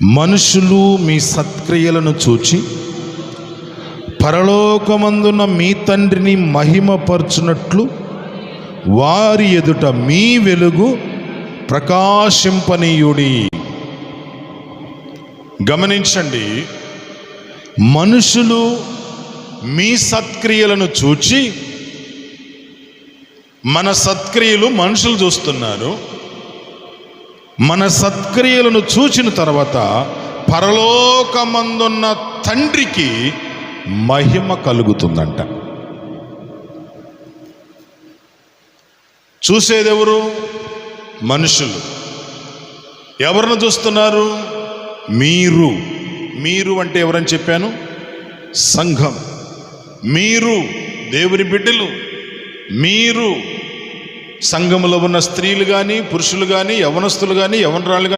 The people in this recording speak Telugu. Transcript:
మనుషులు మీ సత్క్రియలను చూచి పరలోకమందున్న మీ తండ్రిని మహిమపరచునట్లు వారి ఎదుట మీ వెలుగు ప్రకాశింపనీయుడి. గమనించండి, మనుషులు మీ సత్క్రియలను చూచి, మన సత్క్రియలు మనుషులు చూస్తున్నారు. మన సత్క్రియలను చూచిన తర్వాత పరలోకమందున్న తండ్రికి మహిమ కలుగుతుందంట. చూసేదెవరు? మనుషులు. ఎవరిని చూస్తున్నారు? మీరు. మీరు అంటే ఎవరని చెప్పాను? సంఘం. మీరు దేవుని బిడ్డలు. మీరు సంఘములో ఉన్న స్త్రీలు కానీ, పురుషులు కానీ, యవనస్తులు కానీ, యవనరాళ్ళు కానీ